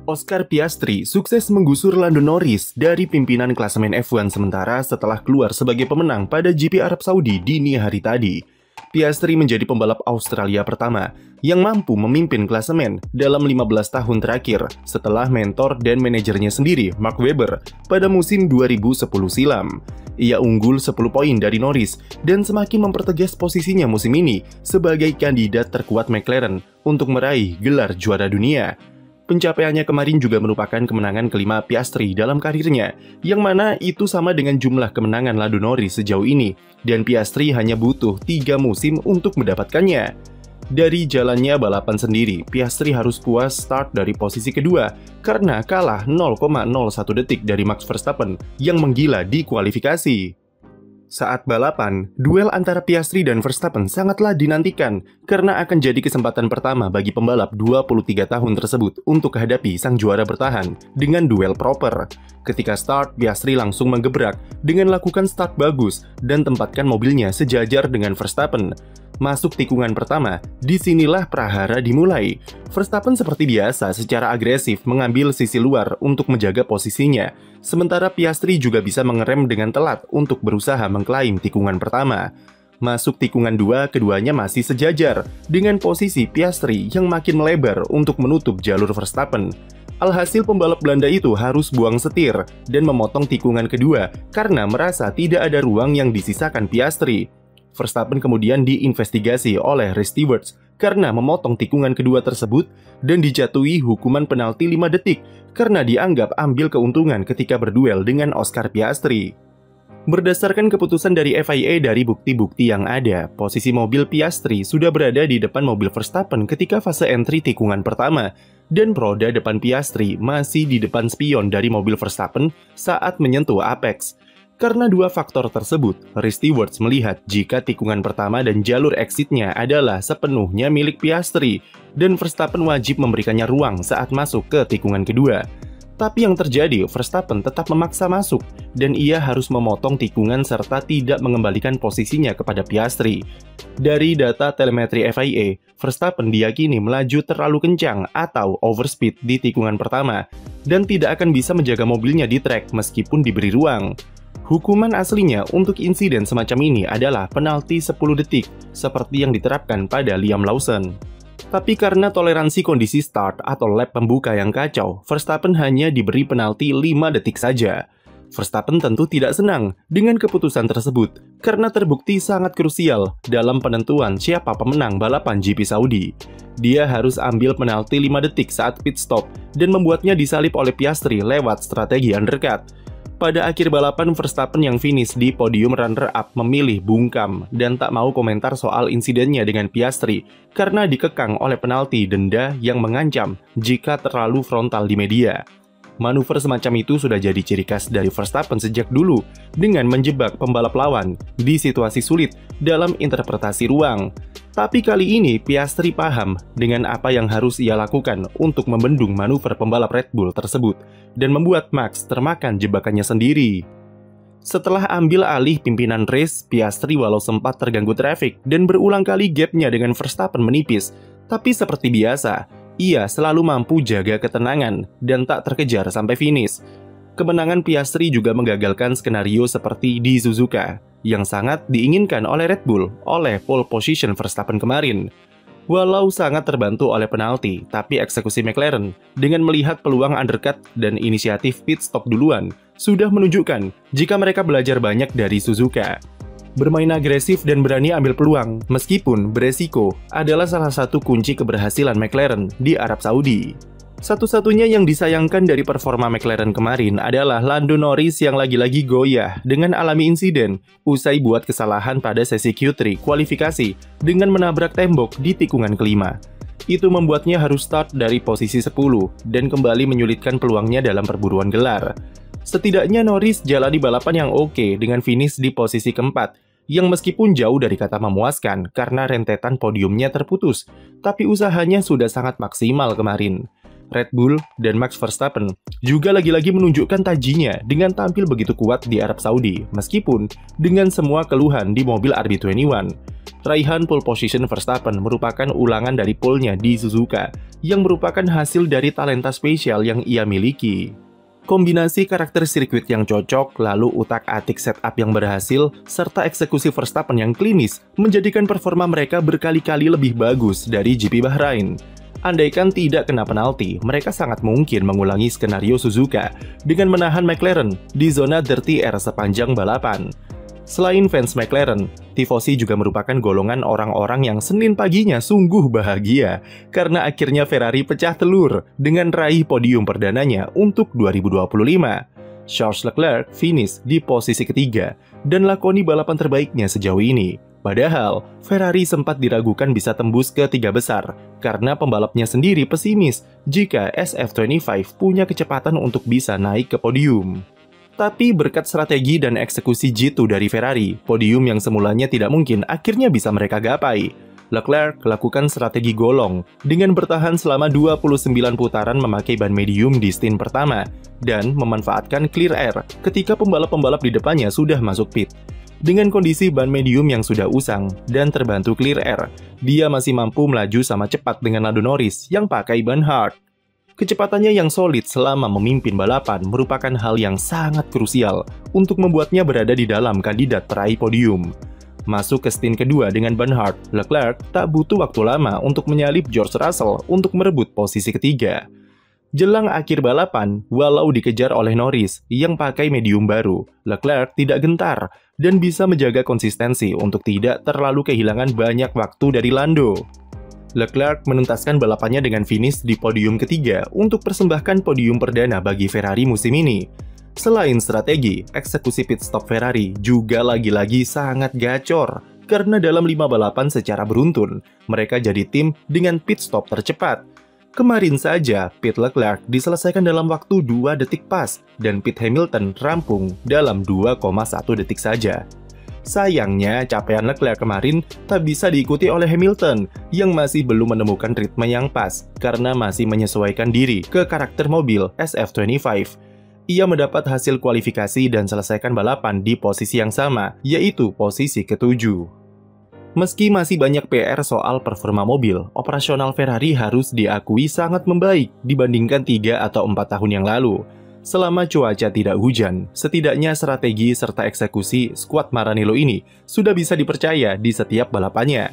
Oscar Piastri sukses menggusur Lando Norris dari pimpinan klasemen F1 sementara setelah keluar sebagai pemenang pada GP Arab Saudi dini hari tadi. Piastri menjadi pembalap Australia pertama yang mampu memimpin klasemen dalam 15 tahun terakhir setelah mentor dan manajernya sendiri, Mark Webber, pada musim 2010 silam. Ia unggul 10 poin dari Norris dan semakin mempertegas posisinya musim ini sebagai kandidat terkuat McLaren untuk meraih gelar juara dunia. Pencapaiannya kemarin juga merupakan kemenangan kelima Piastri dalam karirnya, yang mana itu sama dengan jumlah kemenangan Lando Norris sejauh ini, dan Piastri hanya butuh 3 musim untuk mendapatkannya. Dari jalannya balapan sendiri, Piastri harus puas start dari posisi kedua karena kalah 0,01 detik dari Max Verstappen yang menggila di kualifikasi. Saat balapan, duel antara Piastri dan Verstappen sangatlah dinantikan karena akan jadi kesempatan pertama bagi pembalap 23 tahun tersebut untuk hadapi sang juara bertahan dengan duel proper. Ketika start, Piastri langsung menggebrak dengan lakukan start bagus dan tempatkan mobilnya sejajar dengan Verstappen. Masuk tikungan pertama, disinilah prahara dimulai. Verstappen seperti biasa secara agresif mengambil sisi luar untuk menjaga posisinya, sementara Piastri juga bisa mengerem dengan telat untuk berusaha mengklaim tikungan pertama. Masuk tikungan 2, keduanya masih sejajar, dengan posisi Piastri yang makin melebar untuk menutup jalur Verstappen. Alhasil pembalap Belanda itu harus buang setir dan memotong tikungan kedua karena merasa tidak ada ruang yang disisakan Piastri. Verstappen kemudian diinvestigasi oleh Ray Stewart karena memotong tikungan kedua tersebut dan dijatuhi hukuman penalti 5 detik karena dianggap ambil keuntungan ketika berduel dengan Oscar Piastri. Berdasarkan keputusan dari FIA dari bukti-bukti yang ada, posisi mobil Piastri sudah berada di depan mobil Verstappen ketika fase entry tikungan pertama, dan roda depan Piastri masih di depan spion dari mobil Verstappen saat menyentuh apex. Karena dua faktor tersebut, Ray Stewart melihat jika tikungan pertama dan jalur exitnya adalah sepenuhnya milik Piastri, dan Verstappen wajib memberikannya ruang saat masuk ke tikungan kedua. Tapi yang terjadi, Verstappen tetap memaksa masuk, dan ia harus memotong tikungan serta tidak mengembalikan posisinya kepada Piastri. Dari data telemetri FIA, Verstappen diyakini melaju terlalu kencang atau overspeed di tikungan pertama, dan tidak akan bisa menjaga mobilnya di trek meskipun diberi ruang. Hukuman aslinya untuk insiden semacam ini adalah penalti 10 detik, seperti yang diterapkan pada Liam Lawson. Tapi karena toleransi kondisi start atau lap pembuka yang kacau, Verstappen hanya diberi penalti 5 detik saja. Verstappen tentu tidak senang dengan keputusan tersebut, karena terbukti sangat krusial dalam penentuan siapa pemenang balapan GP Saudi. Dia harus ambil penalti 5 detik saat pit stop, dan membuatnya disalip oleh Piastri lewat strategi undercut. Pada akhir balapan, Verstappen yang finish di podium runner-up memilih bungkam dan tak mau komentar soal insidennya dengan Piastri karena dikekang oleh penalti denda yang mengancam jika terlalu frontal di media. Manuver semacam itu sudah jadi ciri khas dari Verstappen sejak dulu dengan menjebak pembalap lawan di situasi sulit dalam interpretasi ruang. Tapi kali ini Piastri paham dengan apa yang harus ia lakukan untuk membendung manuver pembalap Red Bull tersebut dan membuat Max termakan jebakannya sendiri. Setelah ambil alih pimpinan race, Piastri walau sempat terganggu traffic dan berulang kali gapnya dengan Verstappen menipis, tapi seperti biasa, ia selalu mampu jaga ketenangan dan tak terkejar sampai finish. Kemenangan Piastri juga menggagalkan skenario seperti di Suzuka, yang sangat diinginkan oleh Red Bull oleh pole position Verstappen kemarin. Walau sangat terbantu oleh penalti, tapi eksekusi McLaren dengan melihat peluang undercut dan inisiatif pit stop duluan sudah menunjukkan jika mereka belajar banyak dari Suzuka. Bermain agresif dan berani ambil peluang, meskipun beresiko, adalah salah satu kunci keberhasilan McLaren di Arab Saudi. Satu-satunya yang disayangkan dari performa McLaren kemarin adalah Lando Norris yang lagi-lagi goyah dengan alami insiden usai buat kesalahan pada sesi Q3 kualifikasi dengan menabrak tembok di tikungan kelima. Itu membuatnya harus start dari posisi 10 dan kembali menyulitkan peluangnya dalam perburuan gelar. Setidaknya Norris jalani balapan yang oke dengan finish di posisi keempat, yang meskipun jauh dari kata memuaskan karena rentetan podiumnya terputus, tapi usahanya sudah sangat maksimal kemarin. Red Bull dan Max Verstappen juga lagi-lagi menunjukkan tajinya dengan tampil begitu kuat di Arab Saudi, meskipun dengan semua keluhan di mobil RB21. Raihan pole position Verstappen merupakan ulangan dari pole-nya di Suzuka, yang merupakan hasil dari talenta spesial yang ia miliki. Kombinasi karakter sirkuit yang cocok, lalu utak-atik setup yang berhasil, serta eksekusi Verstappen yang klinis menjadikan performa mereka berkali-kali lebih bagus dari GP Bahrain. Andaikan tidak kena penalti, mereka sangat mungkin mengulangi skenario Suzuka dengan menahan McLaren di zona dirty air sepanjang balapan. Selain fans McLaren, tifosi juga merupakan golongan orang-orang yang Senin paginya sungguh bahagia karena akhirnya Ferrari pecah telur dengan raih podium perdananya untuk 2025. Charles Leclerc finish di posisi ketiga dan lakoni balapan terbaiknya sejauh ini. Padahal, Ferrari sempat diragukan bisa tembus ke tiga besar karena pembalapnya sendiri pesimis jika SF25 punya kecepatan untuk bisa naik ke podium. Tapi berkat strategi dan eksekusi jitu dari Ferrari, podium yang semulanya tidak mungkin akhirnya bisa mereka gapai. Leclerc lakukan strategi golong dengan bertahan selama 29 putaran memakai ban medium di stint pertama dan memanfaatkan clear air ketika pembalap-pembalap di depannya sudah masuk pit. Dengan kondisi ban medium yang sudah usang dan terbantu clear air, dia masih mampu melaju sama cepat dengan Lando Norris yang pakai ban hard. Kecepatannya yang solid selama memimpin balapan merupakan hal yang sangat krusial untuk membuatnya berada di dalam kandidat peraih podium. Masuk ke stint kedua dengan ban hard, Leclerc tak butuh waktu lama untuk menyalip George Russell untuk merebut posisi ketiga. Jelang akhir balapan, walau dikejar oleh Norris yang pakai medium baru, Leclerc tidak gentar dan bisa menjaga konsistensi untuk tidak terlalu kehilangan banyak waktu dari Lando. Leclerc menuntaskan balapannya dengan finish di podium ketiga untuk persembahkan podium perdana bagi Ferrari musim ini. Selain strategi, eksekusi pit stop Ferrari juga lagi-lagi sangat gacor karena dalam 5 balapan secara beruntun, mereka jadi tim dengan pit stop tercepat. Kemarin saja, pit Leclerc diselesaikan dalam waktu 2 detik pas dan pit Hamilton rampung dalam 2,1 detik saja. Sayangnya, capaian Leclerc kemarin tak bisa diikuti oleh Hamilton yang masih belum menemukan ritme yang pas karena masih menyesuaikan diri ke karakter mobil SF25. Ia mendapat hasil kualifikasi dan selesaikan balapan di posisi yang sama, yaitu posisi ke-7. Meski masih banyak PR soal performa mobil, operasional Ferrari harus diakui sangat membaik dibandingkan 3 atau 4 tahun yang lalu. Selama cuaca tidak hujan, setidaknya strategi serta eksekusi skuad Maranello ini sudah bisa dipercaya di setiap balapannya.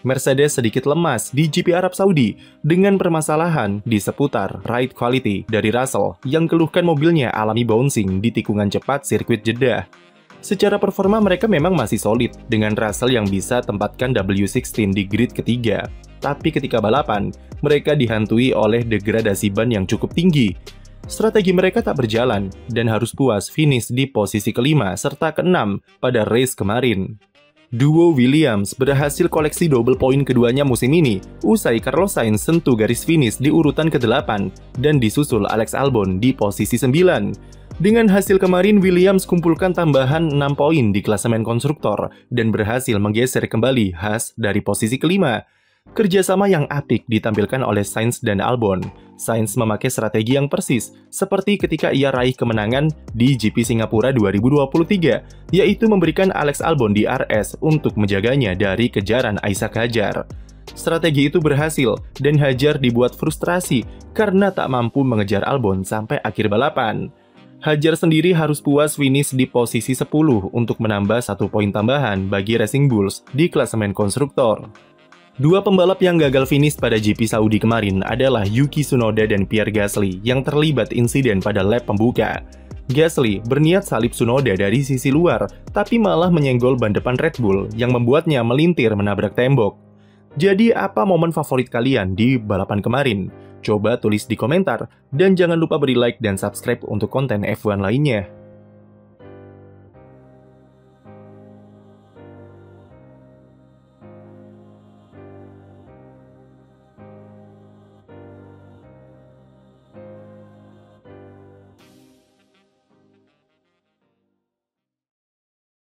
Mercedes sedikit lemas di GP Arab Saudi dengan permasalahan di seputar ride quality dari Russell yang keluhkan mobilnya alami bouncing di tikungan cepat sirkuit Jeddah. Secara performa mereka memang masih solid dengan Russell yang bisa tempatkan W16 di grid ketiga. Tapi ketika balapan, mereka dihantui oleh degradasi ban yang cukup tinggi. Strategi mereka tak berjalan dan harus puas finish di posisi kelima serta keenam pada race kemarin. Duo Williams berhasil koleksi double point keduanya musim ini usai Carlos Sainz sentuh garis finish di urutan ke-8 dan disusul Alex Albon di posisi 9. Dengan hasil kemarin, Williams kumpulkan tambahan 6 poin di klasemen konstruktor dan berhasil menggeser kembali Haas dari posisi kelima. Kerjasama yang apik ditampilkan oleh Sainz dan Albon. Sainz memakai strategi yang persis, seperti ketika ia raih kemenangan di GP Singapura 2023, yaitu memberikan Alex Albon di RS untuk menjaganya dari kejaran Isaac Hadjar. Strategi itu berhasil, dan Hadjar dibuat frustrasi karena tak mampu mengejar Albon sampai akhir balapan. Hadjar sendiri harus puas finish di posisi 10 untuk menambah 1 poin tambahan bagi Racing Bulls di klasemen konstruktor. Dua pembalap yang gagal finish pada GP Saudi kemarin adalah Yuki Tsunoda dan Pierre Gasly yang terlibat insiden pada lap pembuka. Gasly berniat salip Tsunoda dari sisi luar, tapi malah menyenggol ban depan Red Bull yang membuatnya melintir menabrak tembok. Jadi apa momen favorit kalian di balapan kemarin? Coba tulis di komentar, dan jangan lupa beri like dan subscribe untuk konten F1 lainnya.